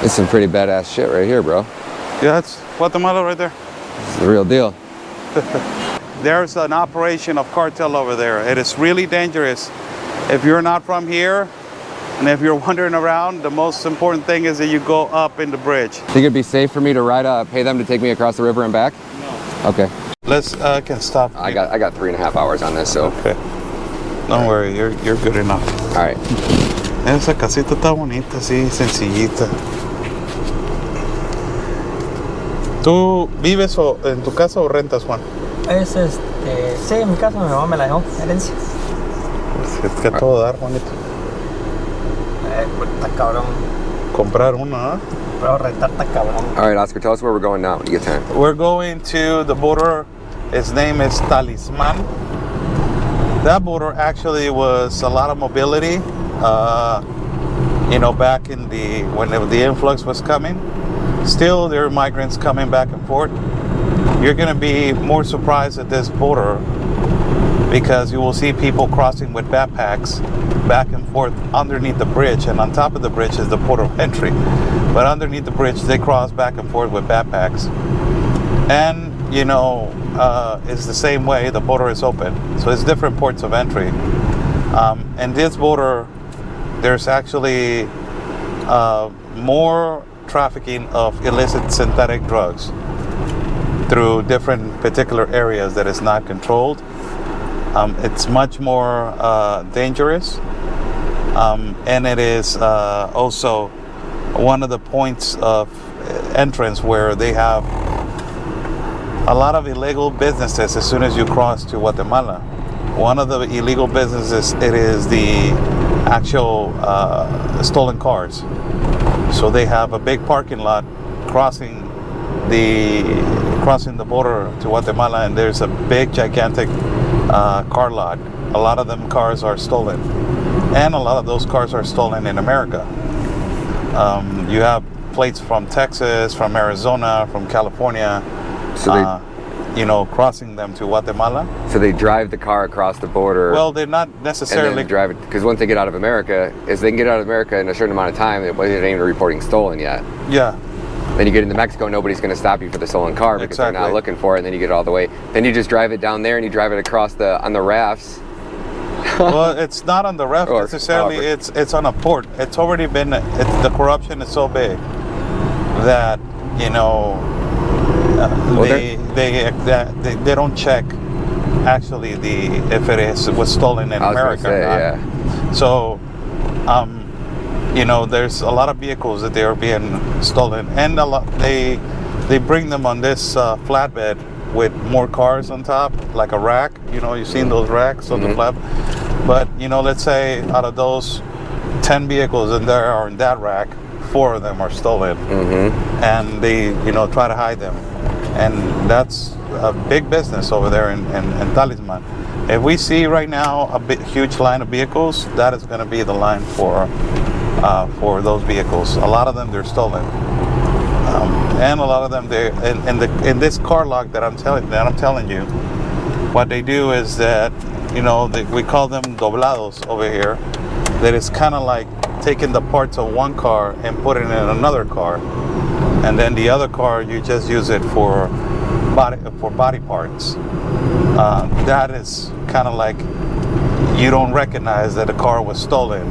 It's some pretty badass shit right here, bro. Yeah, it's Guatemala right there. It's the real deal. There's an operation of cartel over there. It is really dangerous. If you're not from here, and if you're wandering around, the most important thing is that you go up in the bridge. Think it'd be safe for me to pay them to take me across the river and back? No. Okay. Let's can stop. I got 3.5 hours on this, so. Okay. Don't worry, you're good enough. All right. Esa casita está bonita, así, sencillita. ¿Tú vives en tu casa o rentas, Juan? Sí, en mi casa mi mamá me la dejó, herencia. Es que a todo dar, Juanito. Pues está cabrón. Comprar una, ¿eh? Pero rentar está cabrón. All right, Oscar, tell us where we're going now when you get time. We're going to the border. Its name is Talisman. That border actually was a lot of mobility. Back in when the influx was coming. Still, there are migrants coming back and forth. You're going to be more surprised at this border because you will see people crossing with backpacks back and forth underneath the bridge, and on top of the bridge is the port of entry. But underneath the bridge, they cross back and forth with backpacks. And, it's the same way. The border is open. So it's different ports of entry. And this border, there's actually more trafficking of illicit synthetic drugs through different particular areas that is not controlled. It's much more dangerous, and it is also one of the points of entrance where they have a lot of illegal businesses as soon as you cross to Guatemala. One of the illegal businesses, it is the actual stolen cars. So they have a big parking lot crossing the border to Guatemala, and there's a big gigantic car lot. A lot of them cars are stolen, and a lot of those cars are stolen in America. You have plates from Texas, from Arizona, from California, so crossing them to Guatemala. So they drive the car across the border. Well, they're not necessarily. And then drive it, because once they get out of America, they can get out of America in a certain amount of time. It wasn't even reporting stolen yet. Yeah. Then you get into Mexico, nobody's going to stop you for the stolen car because they're not looking for it. And then you get it all the way. Then you just drive it down there and you drive it across on the rafts. Well, it's not on the raft necessarily. It's on a port. It's already been. The corruption is so big that they don't check actually if it was stolen in America. Yeah. So. There's a lot of vehicles that they are being stolen, and they bring them on this flatbed with more cars on top, like a rack. You've seen those racks on the flat. But let's say out of those 10 vehicles and there are in that rack, 4 of them are stolen, and they try to hide them, and that's a big business over there in Talisman. If we see right now a huge line of vehicles, that is going to be the line for those vehicles. A lot of them, they're stolen, and a lot of them they in this car lock that I'm telling you, what they do is that we call them doblados over here. That is kind of like taking the parts of one car and putting it in another car, and then the other car you just use it for body parts. That is kind of like you don't recognize that a car was stolen.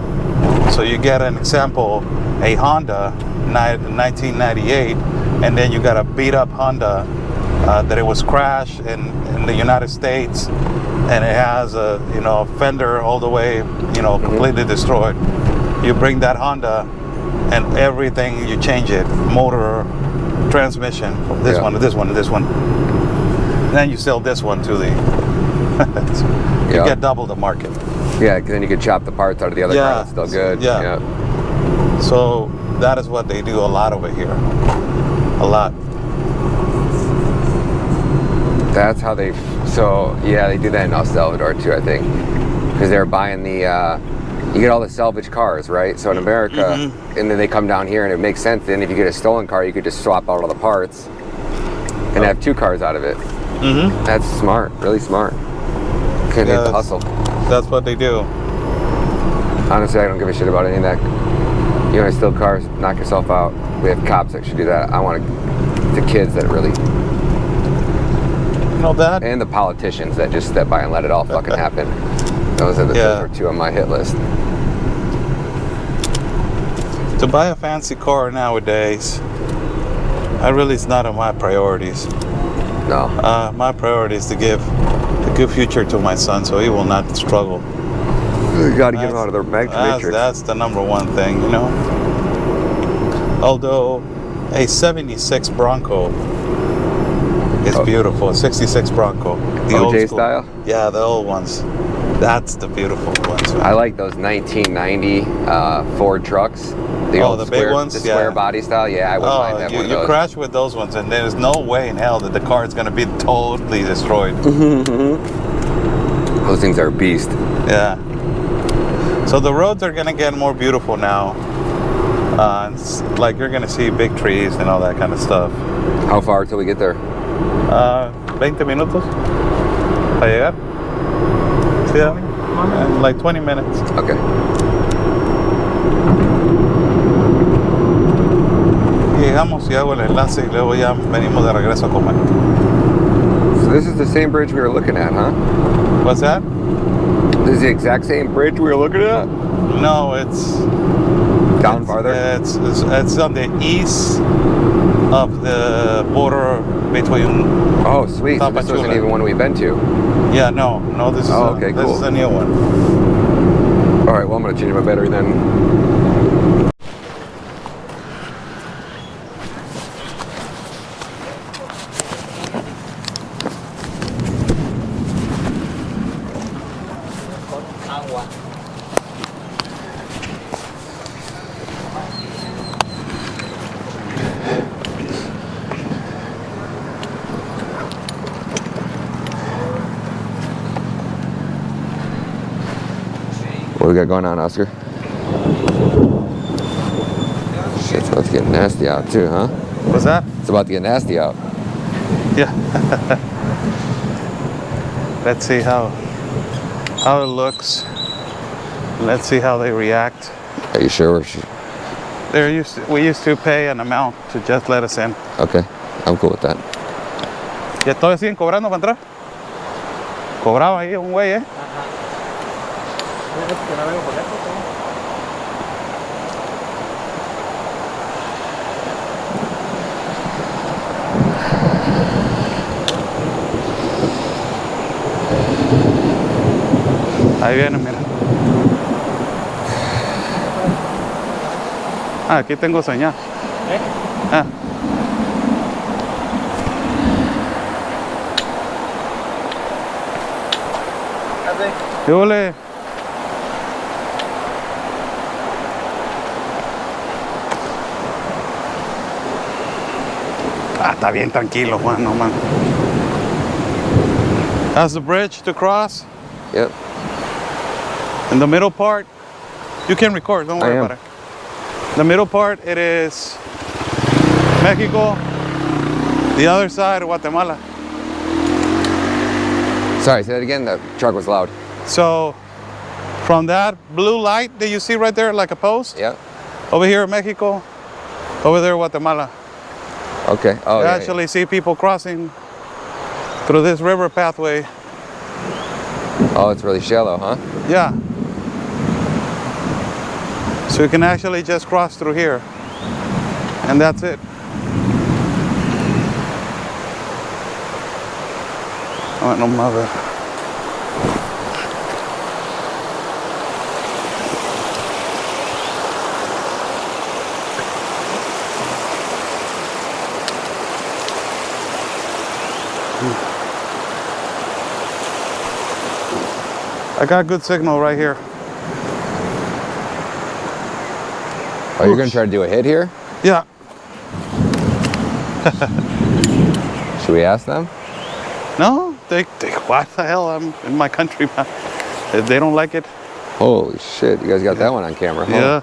So you get an example, a Honda 1998, and then you got a beat up Honda that it was crashed in the United States, and it has a fender all the way completely destroyed. You bring that Honda and everything, you change it, motor, transmission, from this one to this one to this one. Then you sell this one to the you get double the market. Yeah, because then you could chop the parts out of the other car that's still good. Yeah. So that is what they do a lot over here. A lot. That's how they do that in El Salvador too, I think. Because they're buying you get all the salvage cars, right? So in America, and then they come down here, and it makes sense. Then if you get a stolen car, you could just swap out all the parts and have 2 cars out of it. That's smart, really smart. Can't hit the hustle. That's what they do. Honestly, I don't give a shit about any of that. You want to steal cars, knock yourself out. We have cops that should do that. I want the kids that really, You know that? and the politicians that just step by and let it all fucking happen. Those are those are two on my hit list. To buy a fancy car nowadays, that really is not on my priorities. No. My priority is to give a good future to my son so he will not struggle. You got to get him out of the matrix. That's the number one thing, you know. Although a 76 Bronco is beautiful, a 66 Bronco. The old OJ school. style? Yeah, the old ones. That's the beautiful ones. Man. I like those 1990 Ford trucks. The big ones? The square body style. Yeah, I wouldn't mind having one of you those. crash with those ones, and there's no way in hell that the car is going to be totally destroyed. Those things are a beast. Yeah. So the roads are going to get more beautiful now. It's like you're going to see big trees and all that kind of stuff. How far till we get there? 20 minutos para llegar. Yeah, like 20 minutes. Okay. Llegamos y hago el enlace y luego ya venimos de regreso a comer. So this is the same bridge we were looking at, huh? What's that? This is the exact same bridge we were looking at? No, it's Down farther? It's on the east of the border between. Oh, sweet. So this wasn't even one we've been to. Yeah, no, this is okay, this cool. is a new one. All right, well, I'm going to change my battery then. What we got going on, Oscar? Shit's about to get nasty out too, huh? What's that? It's about to get nasty out. Yeah. Let's see how it looks. Let's see how they react. Are you sure? We used to pay an amount to just let us in. Okay, I'm cool with that. ¿Ya todavía siguen cobrando para entrar? Cobraba ahí un güey, ¿eh? Ahí viene, mira. Aquí tengo señal. Ah. ¿Qué ole? Está bien tranquilo, Juan, no man. That's the bridge to cross. Yep. In the middle part, you can record, don't worry I am. about it. The middle part, it is Mexico. The other side, Guatemala. Sorry, say that again. The truck was loud. So, from that blue light that you see right there, like a post, Yep. over here, Mexico, over there, Guatemala. Okay. Oh, You yeah. actually see people crossing through this river pathway. Oh, it's really shallow, huh? Yeah. So you can actually just cross through here. And that's it. Oh, no matter. I got good signal right here. Oh, you're going to try to do a hit here? Yeah. Should we ask them? No, they what the hell? I'm in my country, man. If they don't like it, Holy shit, you guys got that one on camera, huh? yeah.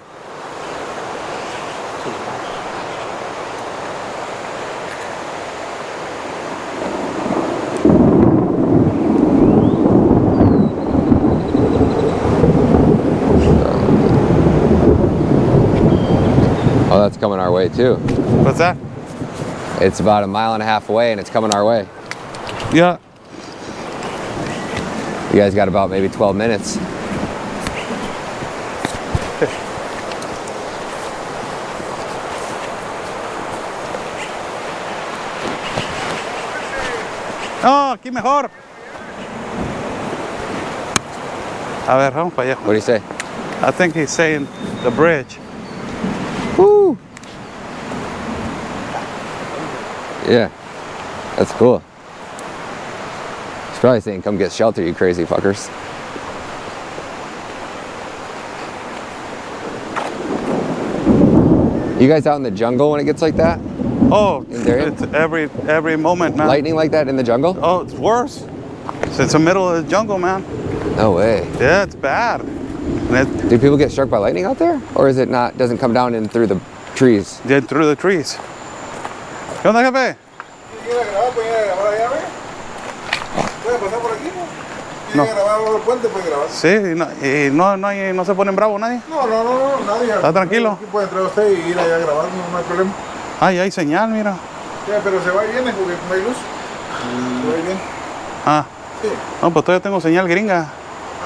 coming our way too. What's that? It's about 1.5 miles away and it's coming our way. Yeah. You guys got about maybe 12 minutes. No, aquí mejor. A ver, vamos para allá. What do you say? I think he's saying the bridge. Woo! Yeah, that's cool. He's probably saying, come get shelter, you crazy fuckers. You guys out in the jungle when it gets like that? Oh, there? it's every moment, man. Lightning like that in the jungle? Oh, it's worse. It's the middle of the jungle, man. No way. Yeah, it's bad. And Do people get struck by lightning out there? Or is it not, doesn't come down in through the trees? then through the trees. ¿Qué onda, jefe? No. Sí, no se ponen bravos nadie. No, nadie. ¿Está tranquilo? Aquí puede entrar usted y ir allá a grabar, no hay problema. Ay, hay señal, mira. Ya, pero se va y viene porque no hay luz. Se va y viene. Ah, Sí. no, pues todavía tengo señal gringa.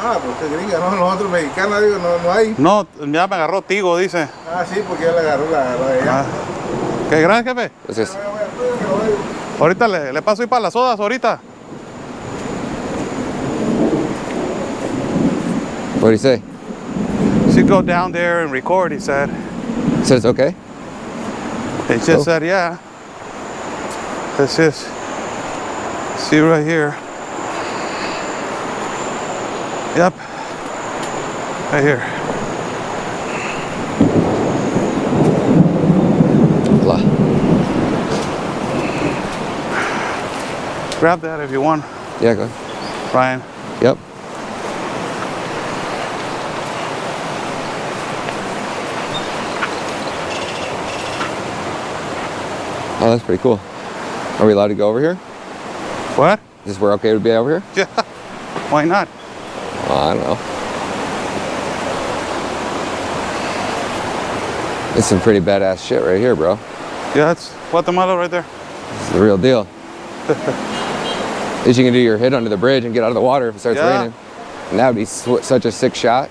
Ah, pues usted gringa, no, nosotros mexicanos, digo, no hay. No, ya me agarró Tigo, dice. Ah, sí, porque ya le agarró la de allá. Ah. ¿Qué gracias, jefe? What's this? Ahorita le paso y para las sodas, ahorita. What do you say? So you go down there and record, he said. So it's okay? He just Oh. said, yeah. This is, see right here. Yep. Right here. Blah. Grab that if you want, Yeah, go. Ryan. Yep. Oh, that's pretty cool. Are we allowed to go over here? What? Is this where okay to be over here? Yeah. Why not? Oh, I don't know. It's some pretty badass shit right here, bro. Yeah, that's Guatemala right there. It's the real deal. At least you can do your hit under the bridge and get out of the water if it starts Yeah. raining. And that would be such a sick shot.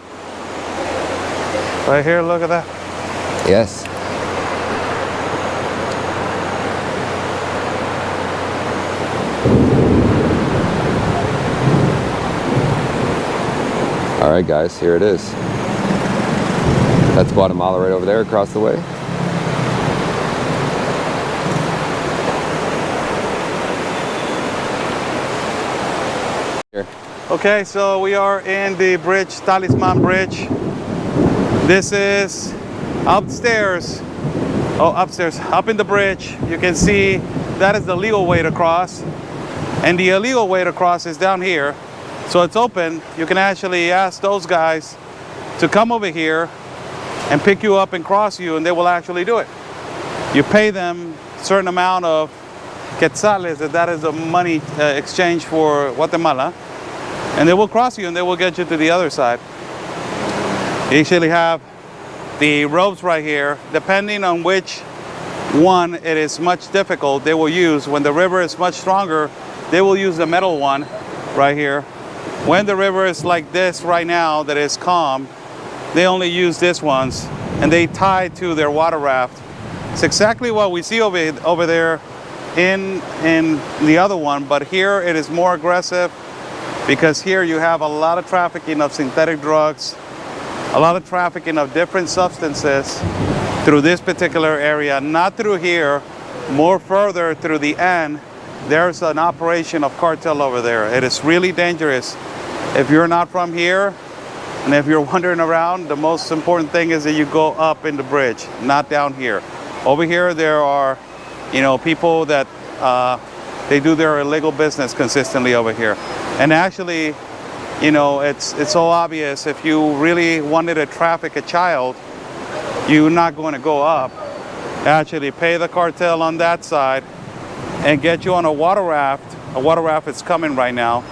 Right here, look at that. Yes. All right, guys, here it is. That's Guatemala right over there across the way. Here. Okay, so we are in the bridge, Talisman Bridge. This is upstairs. Oh, upstairs, up in the bridge. You can see that is the legal way to cross. And the illegal way to cross is down here. So it's open. You can actually ask those guys to come over here and pick you up and cross you, and they will actually do it. You pay them a certain amount of quetzales, that is the money exchange for Guatemala, and they will cross you and they will get you to the other side. You actually have the ropes right here. Depending on which one it is much difficult, they will use. When the river is much stronger, they will use the metal one right here. When the river is like this right now, that is calm, they only use this ones, and they tie to their water raft. It's exactly what we see over there in the other one, but here it is more aggressive because here you have a lot of trafficking of synthetic drugs, a lot of trafficking of different substances through this particular area, not through here, more further through the end. There's an operation of cartel over there. It is really dangerous. If you're not from here, and if you're wandering around, the most important thing is that you go up in the bridge, not down here. Over here, there are, people that they do their illegal business consistently over here. And actually, it's so obvious. If you really wanted to traffic a child, you're not going to go up. Actually, pay the cartel on that side and get you on a water raft. A water raft is coming right now,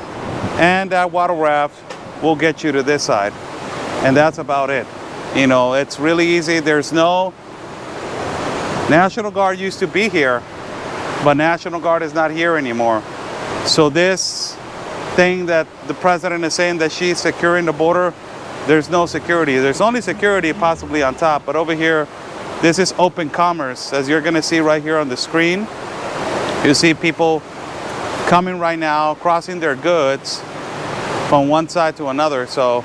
and that water raft will get you to this side, and that's about it. It's really easy. There's no National Guard used to be here, but National Guard is not here anymore. So this thing that the president is saying that she's securing the border, there's no security. There's only security possibly on top, but over here, this is open commerce. As you're gonna see right here on the screen, you see people coming right now, crossing their goods from one side to another. So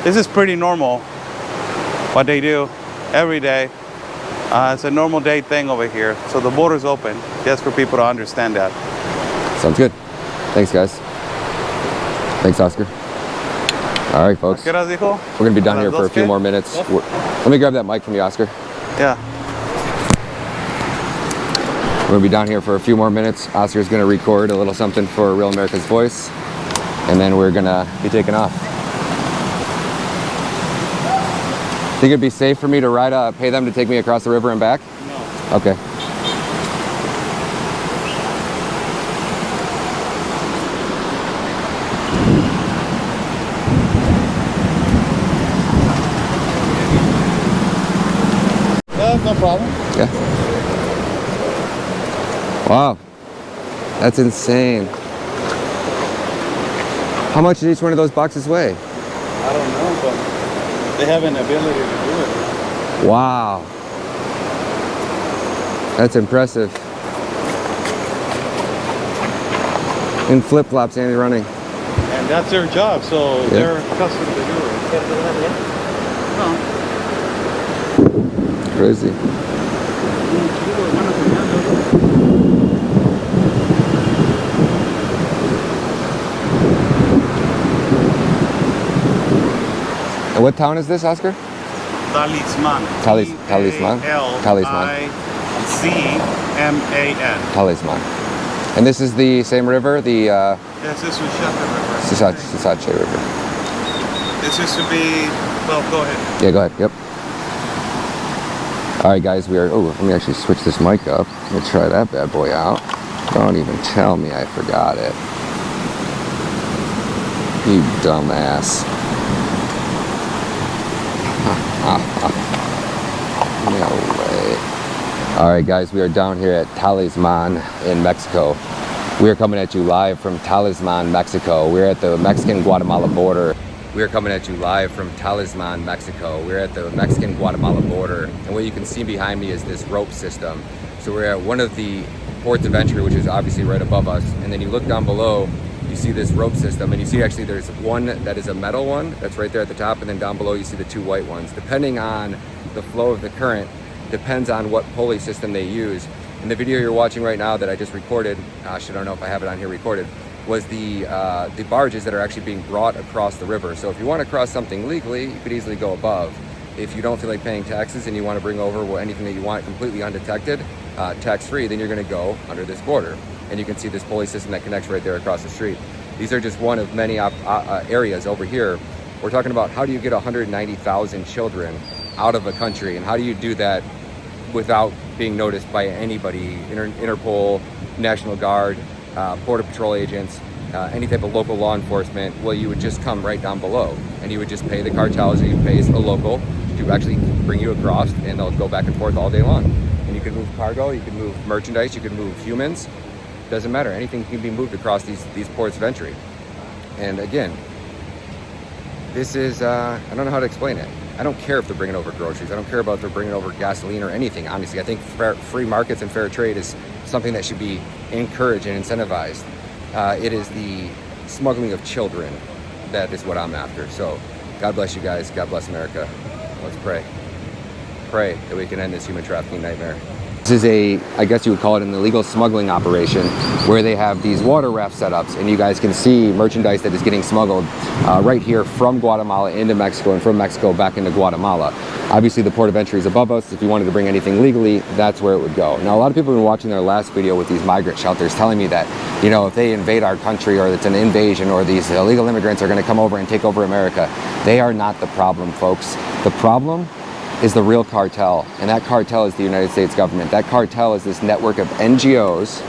this is pretty normal, what they do every day. It's a normal day thing over here. So the border's open, just for people to understand that. Sounds good. Thanks, guys. Thanks, Oscar. All right, folks. We're going to be down here for a few more minutes. Let me grab that mic from you, Oscar. Yeah. We're going to be down here for a few more minutes. Oscar's going to record a little something for Real America's Voice, and then we're going to be taking off. Think it'd be safe for me to pay them to take me across the river and back? No. Okay. No problem. Yeah. Wow. That's insane. How much did each one of those boxes weigh? I don't know, but they have an ability to do it. Wow. That's impressive. In flip-flops, and running. And that's their job, so they're accustomed to do it. No. Crazy. And what town is this, Oscar? Talisman. Talisman. Talisman. Talisman. And this is the same river, the This is River. Sasache River. This used to be, well, go ahead. Yeah, go ahead. Yep. All right, guys, let me actually switch this mic up. Let me try that bad boy out. Don't even tell me I forgot it. You dumbass. No way. All right, guys, we are down here at Talisman in Mexico. We are coming at you live from Talisman, Mexico. We're at the Mexican-Guatemala border. We are coming at you live from Talisman, Mexico. We're at the Mexican-Guatemala border. And what you can see behind me is this rope system. So we're at one of the ports of entry, which is obviously right above us. And then you look down below, you see this rope system. And you see actually there's one that is a metal one that's right there at the top. And then down below you see the two white ones. Depending on the flow of the current, depends on what pulley system they use. In the video you're watching right now that I just recorded, I don't know if I have it on here recorded, was the barges that are actually being brought across the river. So if you want to cross something legally, you could easily go above. If you don't feel like paying taxes and you want to bring over anything that you want completely undetected, tax-free, then you're going to go under this border. And you can see this pulley system that connects right there across the street. These are just one of many areas over here. We're talking about how do you get 190,000 children out of a country, and how do you do that without being noticed by anybody, Interpol, National Guard, Border Patrol agents, any type of local law enforcement. Well, you would just come right down below and you would just pay the cartels, or you pay a local to actually bring you across, and they'll go back and forth all day long. And you can move cargo, you can move merchandise, you can move humans, doesn't matter. Anything can be moved across these ports of entry. And again, this is, I don't know how to explain it. I don't care if they're bringing over groceries. I don't care about if they're bringing over gasoline or anything, honestly. I think free markets and fair trade is something that should be encouraged and incentivized. It is the smuggling of children that is what I'm after. So God bless you guys. God bless America. Let's pray. Pray that we can end this human trafficking nightmare. This is I guess you would call it an illegal smuggling operation, where they have these water raft setups, and you guys can see merchandise that is getting smuggled right here from Guatemala into Mexico, and from Mexico back into Guatemala. Obviously the port of entry is above us. If you wanted to bring anything legally, that's where it would go. Now, a lot of people have been watching their last video with these migrant shelters telling me that, you know, if they invade our country, or it's an invasion, or these illegal immigrants are going to come over and take over America. They are not the problem, folks. The problem is the real cartel, and that cartel is the United States government. That cartel is this network of NGOs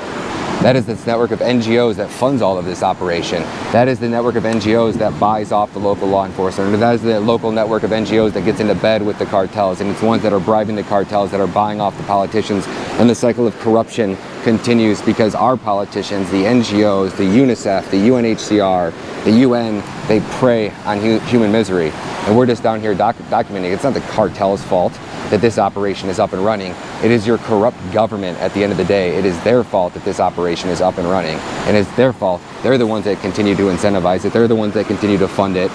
That is this network of NGOs that funds all of this operation. That is the network of NGOs that buys off the local law enforcement. And that is the local network of NGOs that gets into bed with the cartels. And it's ones that are bribing the cartels, that are buying off the politicians. And the cycle of corruption continues because our politicians, the NGOs, the UNICEF, the UNHCR, the UN, they prey on human misery. And we're just down here documenting. It's not the cartel's fault that this operation is up and running. It is your corrupt government at the end of the day. It is their fault that this operation is up and running. And it's their fault. They're the ones that continue to incentivize it. They're the ones that continue to fund it.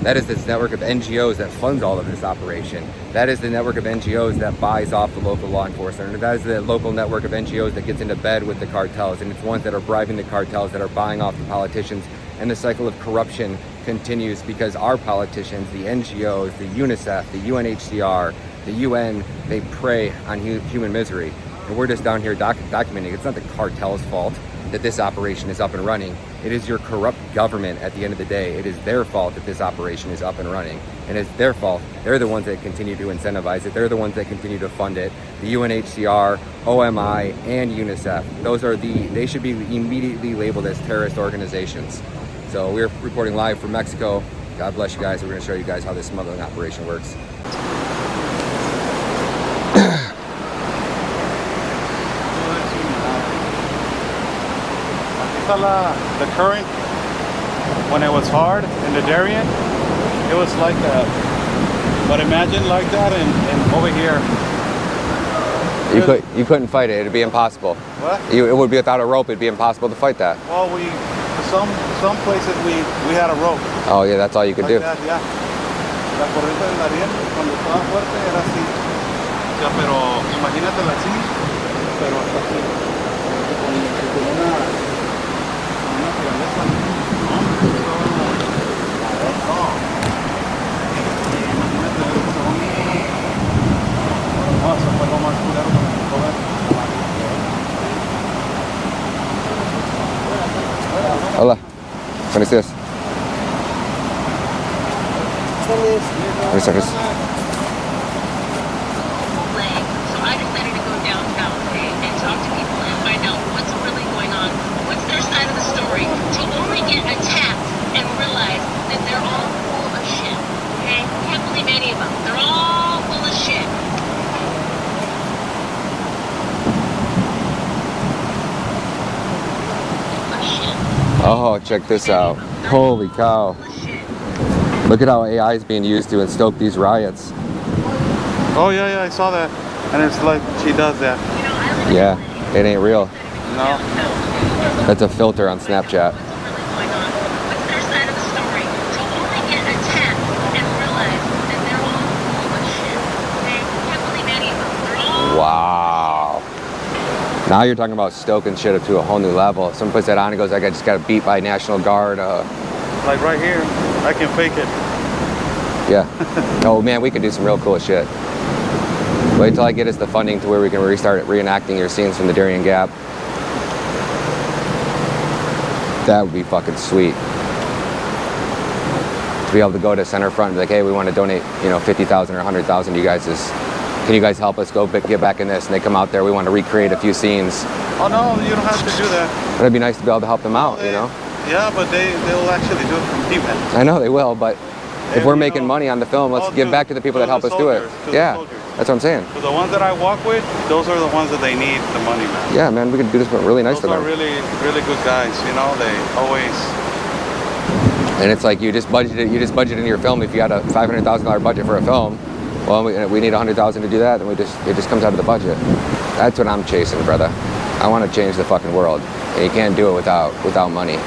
That is this network of NGOs that funds all of this operation. That is the network of NGOs that buys off the local law enforcement. And that is the local network of NGOs that gets into bed with the cartels. And it's ones that are bribing the cartels, that are buying off the politicians. And the cycle of corruption continues because our politicians, the NGOs, the UNICEF, the UNHCR, the UN, they prey on human misery. And we're just down here documenting. It's not the cartel's fault that this operation is up and running. It is your corrupt government at the end of the day. It is their fault that this operation is up and running. And it's their fault. They're the ones that continue to incentivize it. They're the ones that continue to fund it. The UNHCR, OMI, and UNICEF. They should be immediately labeled as terrorist organizations. So we're reporting live from Mexico. God bless you guys. We're going to show you guys how this smuggling operation works. The current, when it was hard in the Darien, it was like but imagine like that and over here. You couldn't fight it. It'd be impossible. What? It would be without a rope. It'd be impossible to fight that. Well, some places we had a rope. Oh yeah, that's all you could Like do. that, yeah. La corriente del Darien, cuando estaba fuerte era así. Ya, pero imagínate la así, pero hasta así. Con una grandeza. No, eso fue lo más culero que me tocó ver. Hola. Buenos días. Buenos días. So I decided to go downtown, okay, and talk to people and find out what's really going on, what's their side of the story, to only get attacked and realize that they're all full of shit, okay? Can't believe any of them. They're all full of shit. Oh, check this out. Holy cow. Look at how AI is being used to stoke these riots. Oh yeah, I saw that. And it's like she does that. Yeah, it ain't real. No. That's a filter on Snapchat. Wow. Now you're talking about stoking shit up to a whole new level. Someone puts that on and goes, I just got beat by National Guard. Like right here, I can fake it. Yeah. Oh man, we could do some real cool shit. Wait till I get us the funding to where we can restart reenacting your scenes from the Darien Gap. That would be fucking sweet. To be able to go to center front and be like, hey, we want to donate, 50,000 or 100,000 to you guys. Can you guys help us get back in this? And they come out there, we want to recreate a few scenes. Oh no, you don't have to do that. But it'd be nice to be able to help them out, Yeah, but they'll actually do it from deep end. I know they will, but if we're making money on the film, let's give back to the people that help us do it. Yeah, that's what I'm saying. So the ones that I walk with, those are the ones that they need the money, man. Yeah, man, we could do this really nice for them. Those are really, really good guys, they always... And it's like you just budgeted in your film. If you had a $500,000 budget for a film, well, we need 100,000 to do that, then it just comes out of the budget. That's what I'm chasing, brother. I want to change the fucking world, and you can't do it without money.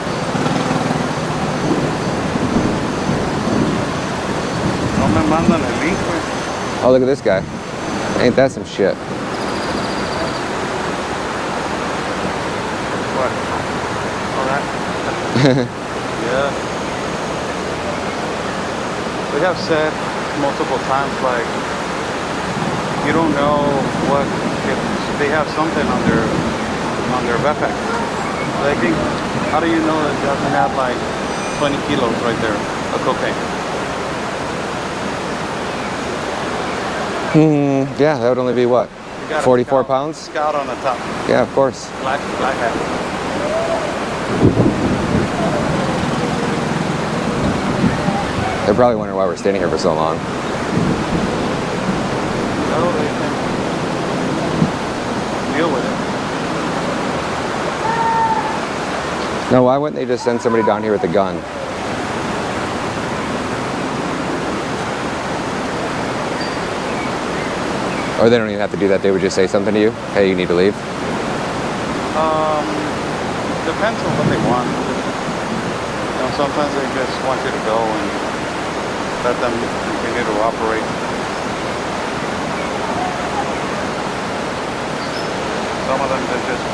Oh, look at this guy. Ain't that some shit? What? Oh, that? Yeah. We have said multiple times, like, you don't know what, if they have something on their backpack. They think, how do you know it doesn't have like 20 kilos right there of cocaine? Yeah, that would only be what? 44 pounds? Scout on the top. Yeah, of course. Black hat. They're probably wondering why we're standing here for so long. No, they can deal with it. No, why wouldn't they just send somebody down here with a gun? Or they don't even have to do that. They would just say something to you. Hey, you need to leave. Depends on what they want. You know, sometimes they just want you to go and let them continue to operate. Some of them they just.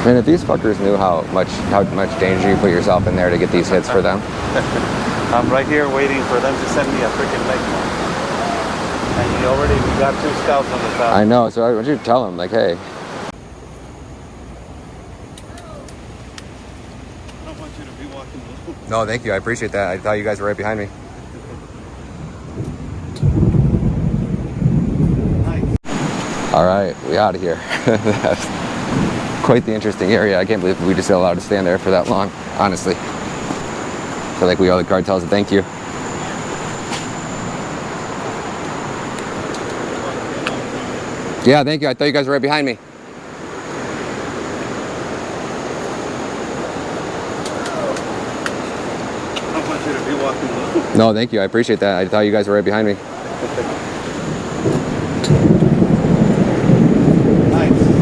Man, if these fuckers knew how much danger you put yourself in there to get these hits for them. I'm right here waiting for them to send me a freaking link. And we got 2 scouts on the top. I know, so I want you to tell them, like, hey. I don't want you to be walking alone. No, thank you. I appreciate that. I thought you guys were right behind me. Nice. All right, we out of here. That's quite the interesting area. I can't believe we just got allowed to stand there for that long, honestly. I feel like we owe the cartels a thank you. Yeah, thank you. I thought you guys were right behind me. I don't want you to be walking alone. No, thank you. I appreciate that. I thought you guys were right behind me. Nice.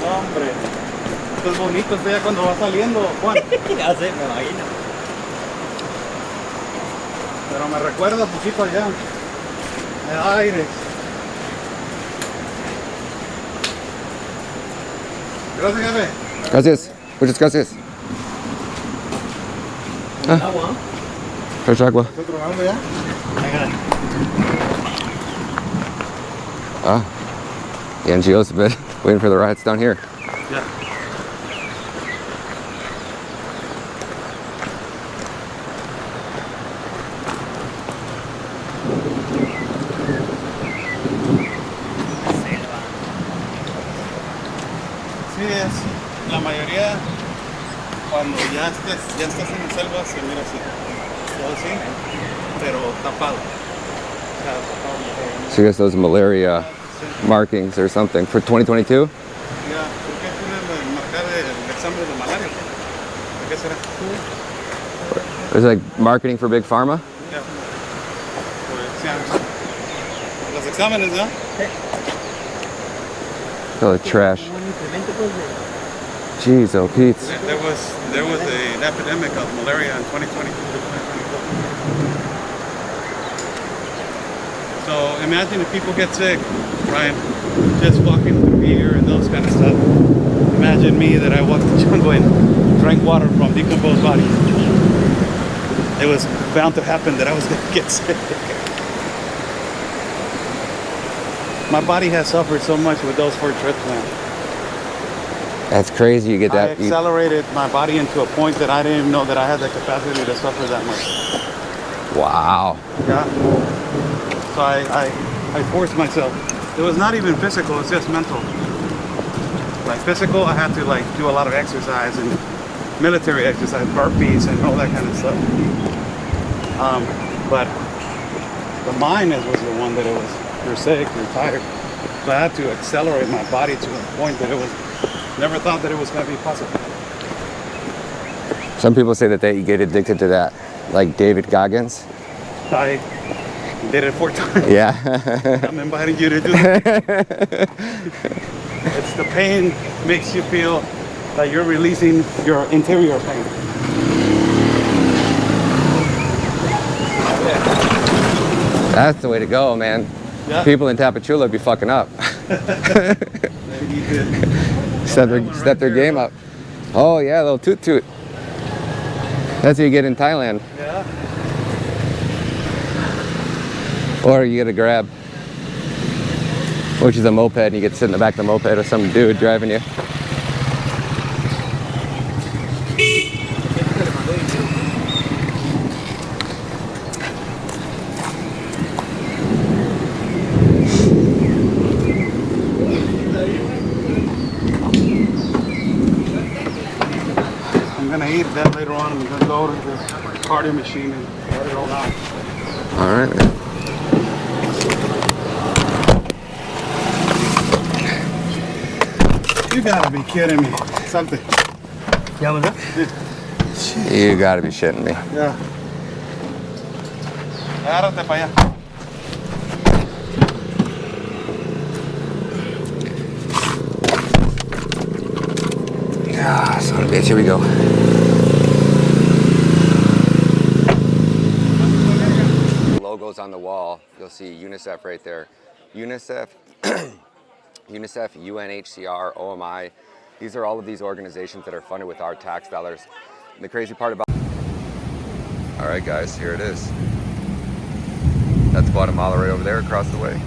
Hombre, esto es bonito esto ya cuando va saliendo, Juan. Ya sé, me imagino. Pero me recuerda un poquito allá. Me da aire. Gracias, jefe. Gracias. Muchas gracias. Agua. Fresh agua. ¿Estoy probando ya? Ah. The NGO's a bit waiting for the riots down here. Yeah. Sí, es la mayoría cuando ya estás en la selva se mira así, todo así, pero tapado. O sea, tapado. So I guess those malaria markings or something for 2022? Ya, ¿por qué tienen marcar el examen de malaria? ¿Por qué será? Is it like marketing for Big Pharma? Ya. Los exámenes, ¿no? Oh, the trash. Jeez, oh Pete. There was an epidemic of malaria in 2022 to 2024. So imagine if people get sick, Ryan, just walking through beer and those kind of stuff. Imagine me that I walked the jungle and drank water from decomposed bodies. It was bound to happen that I was going to get sick. My body has suffered so much with those 4 trips, man. That's crazy. You get I that. accelerated my body into a point that I didn't even know that I had the capacity to suffer that much. Wow. Yeah. So I forced myself. It was not even physical, it's just mental. Like physical, I had to like do a lot of exercise and military exercise, burpees and all that kind of stuff. But the mind was the one that it was, you're sick, you're tired. So I had to accelerate my body to the point that it was, never thought that it was going to be possible. Some people say that they get addicted to that, like David Goggins. I did it 4 times. Yeah. I'm inviting you to do it. It's the pain makes you feel like you're releasing your interior pain. That's the way to go, man. Yeah. People in Tapachula be fucking up. Maybe you did. Step their game up. Oh yeah, a little toot toot. That's what you get in Thailand. Yeah. Or you get a grab, which is a moped, and you get to sit in the back of the moped with some dude driving you. I'm gonna eat that later on. I'm gonna go to the cardio machine and let it all out. All right, man. You gotta be kidding me. Something. ¿Ya vamos a? You gotta be shitting me. Yeah. Agárrate para allá. Ah, son of a bitch, here we go. Logos on the wall, you'll see UNICEF right there. UNICEF, UNICEF, UNHCR, OMI. These are all of these organizations that are funded with our tax dollars. And the crazy part about... All right, guys, here it is. That's Guatemala right over there across the way.